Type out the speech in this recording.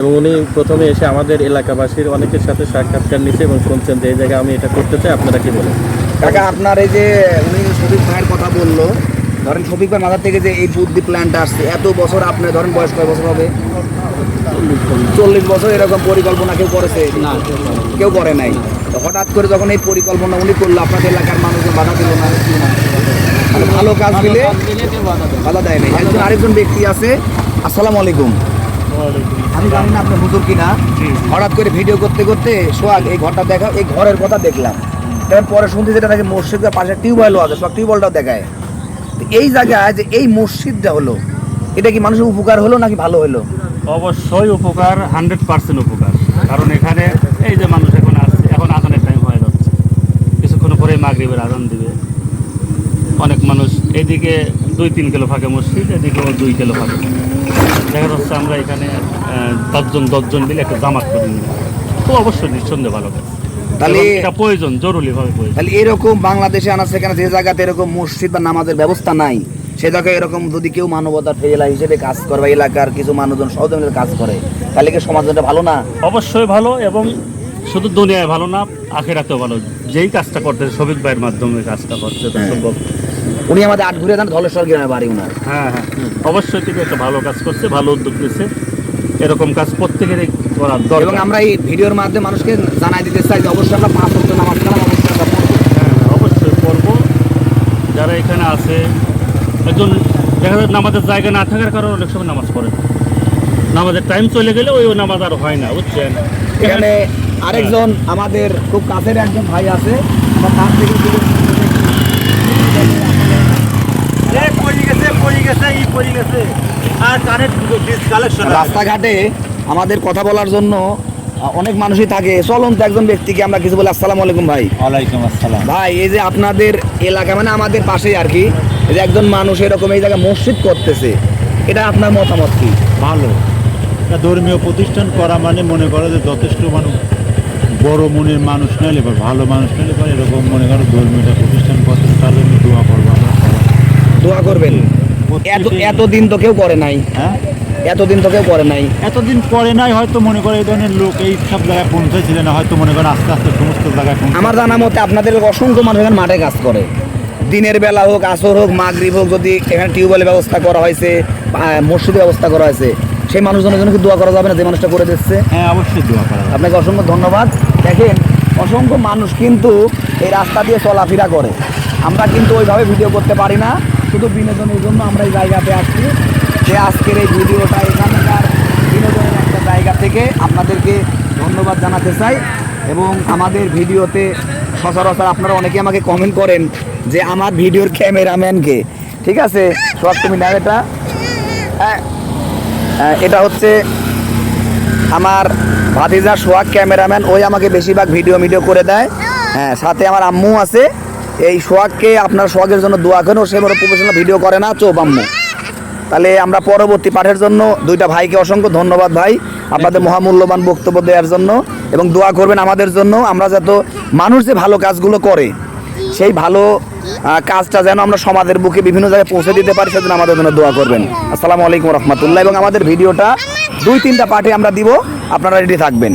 এবং উনি প্রথমে এসে আমাদের এলাকাবাসীর অনেকের সাথে সাক্ষাৎকার নিচ্ছে এবং শুনছেন যে এই জায়গায় আমি এটা করতে চাই, আপনারা কি বলেন? কাকা, আপনার এই যে উনি শফিক ভাইয়ের কথা বললো, ধরেন শফিক ভাই মাথা থেকে যে এই বুদ্ধি প্ল্যানটা আসছে, এত বছর আপনি ধরেন বয়স কয় বছর হবে? 40 বছর। এরকম পরিকল্পনা কেউ করেছে? না, কেউ করে নাই। তো হঠাৎ করে যখন এই পরিকল্পনা উনি করলো, আপনাদের এলাকার মানুষজন বাধা দিল না? মানে ভালো কাজ দিলে বাধা দেয় নাই। একজন আরেকজন ব্যক্তি আছে। আসসালামু আলাইকুম। আমি জানি না আপনি হুজুর কিনা। হঠাৎ করে ভিডিও করতে করতে সোহাগ এই ঘরটা দেখা, এই ঘরের কথা দেখলাম। পরে শুনতে যেটা নাকি মসজিদের পাশে টিউবওয়েলও আছে, সব টিউবওয়েলটাও দেখায়। এই জায়গায় যে এই মসজিদটা হলো, এটা কি মানুষের উপকার হলো নাকি ভালো হলো? অবশ্যই উপকার, 100% উপকার। কারণ এখানে এই যে মানুষ এখন আসছে, এখন আজানের টাইম হয়ে যাচ্ছে, কিছুক্ষণ পরে মাগরিবের আজান দিবে। অনেক মানুষ এদিকে 2-3 কিলো ফাঁকে মসজিদ, এদিকেও 2 কিলো ফাঁকে। দেখা যাচ্ছে আমরা এখানে 10 জন মিলে একটা জামাত করে নিই, তো অবশ্যই নিঃসন্দেহে ভালো কাজ। তাহলে এটা প্রয়োজন, জরুরিভাবে প্রয়োজন। তাহলে এরকম বাংলাদেশে আনা সেখানে যে জায়গাতে এরকম মসজিদ বা নামাজের ব্যবস্থা নাই, সে জায়গায় এরকম যদি কেউ মানবতার ফেলা হিসেবে কাজ করে বা এলাকার কিছু মানুষজন সহযোগিতা কাজ করে, তাহলে কি সমাজটা ভালো না? অবশ্যই ভালো, এবং শুধু দুনিয়ায় ভালো না, আখিরাতেও ভালো। যেই কাজটা করতে শফিক ভাইয়ের মাধ্যমে কাজটা করছে, সম্ভব। উনি আমাদের আটঘুরে যান, ধলেশ্বর গ্রামে বাড়ি উনার। হ্যাঁ, অবশ্যই তিনি একটা ভালো কাজ করছে, ভালো উদ্যোগ নিচ্ছে। এরকম কাজ প্রত্যেকেরই করা দরকার। এবং আমরা এই ভিডিওর মাধ্যমে মানুষকে জানাই দিতে চাই যে অবশ্যই আমরা 5 ওয়াক্ত নামাজ কালাম অবশ্যই আমরা পড়বো। হ্যাঁ, অবশ্যই পড়বো। যারা এখানে আছে, একজন দেখা যায় নামাজের জায়গা না থাকার কারণে অনেক সময় নামাজ পড়ে, নামাজের টাইম চলে গেলে ওই নামাজ আর হয় না, বুঝছেন। এখানে আরেকজন আমাদের খুব কাছের একজন ভাই আছে, আমরা তার থেকে রাস্তাঘাটে আমাদের কথা বলার জন্য অনেক মানুষই থাকে। চলন্ত একজন ব্যক্তিকে আমরা কিছু বলি। আসসালামু আলাইকুম ভাই। ওয়ালাইকুম আসসালাম। ভাই, এই যে আপনাদের এলাকা মানে আমাদের পাশেই আর কি, এই যে একজন মানুষ এরকম এই জায়গায় মসজিদ করতেছে, এটা আপনার মতামত কি? ভালো, ধর্মীয় প্রতিষ্ঠান করা মানে মনে করো যে যথেষ্ট মানুষ, বড় মনের মানুষ নাইলে বা ভালো মানুষ নাইলে পরে এরকম মনে করো ধর্মীয় প্রতিষ্ঠান করতে, তার জন্য দোয়া করবো আমরা। দোয়া করবেন। এতদিন তো কেউ করে নাই। হ্যাঁ, এতদিন তো কেউ করে নাই। এতদিন পরে নাই, হয়তো মনে করে এই ধরনের লোক এই সব জায়গায় পৌঁছেছিলেন না, হয়তো মনে করেন আস্তে আস্তে সমস্ত জায়গায় আমার জানা মতে আপনাদের অসংখ্য মানুষ এখানে মাঠে কাজ করে, দিনের বেলা হোক, আসর হোক, মাগরিব হোক। যদি এখানে টিউবওয়েলের ব্যবস্থা করা হয়েছে, মসজিদের ব্যবস্থা করা হয়েছে, সেই মানুষজনের জন্য কি দোয়া করা যাবে না যে মানুষটা করে দিচ্ছে? হ্যাঁ, অবশ্যই দোয়া করা। আপনাকে অসংখ্য ধন্যবাদ। দেখেন, অসংখ্য মানুষ কিন্তু এই রাস্তা দিয়ে চলাফেরা করে। আমরা কিন্তু ওইভাবে ভিডিও করতে পারি না, শুধু বিনোদনের জন্য আমরা এই জায়গাতে আসছি। যে আজকের এই ভিডিওটা এখানকার বিনোদনের একটা জায়গা থেকে আপনাদেরকে ধন্যবাদ জানাতে চাই। এবং আমাদের ভিডিওতে সচরাচর আপনারা অনেকে আমাকে কমেন্ট করেন যে আমার ভিডিওর ক্যামেরাম্যানকে, ঠিক আছে সোহাগ, তুমি না এটা? এটা হচ্ছে আমার ভাতিজা সোহাগ, ক্যামেরাম্যান। ওই আমাকে বেশিরভাগ ভিডিও করে দেয়। হ্যাঁ, সাথে আমার আম্মু আছে। এই সোহাগকে আপনার সোহাগের জন্য দোয়া করেন, ও সে বড় প্রফেশনাল ভিডিও করে না, চোপ আম্মু। তাহলে আমরা পরবর্তী পাঠের জন্য দুইটা ভাইকে অসংখ্য ধন্যবাদ ভাই, আপনাদের মহামূল্যবান বক্তব্য দেওয়ার জন্য। এবং দোয়া করবেন আমাদের জন্য, আমরা যত মানুষ যে ভালো কাজগুলো করে সেই ভালো কাজটা যেন আমরা সমাজের বুকে বিভিন্ন জায়গায় পৌঁছে দিতে পারি, সেজন্য আমাদের জন্য দোয়া করবেন। আসসালামু আলাইকুম রহমতুল্লাহ। এবং আমাদের ভিডিওটা 2-3টা পার্টে আমরা দিব, আপনারা রেডি থাকবেন।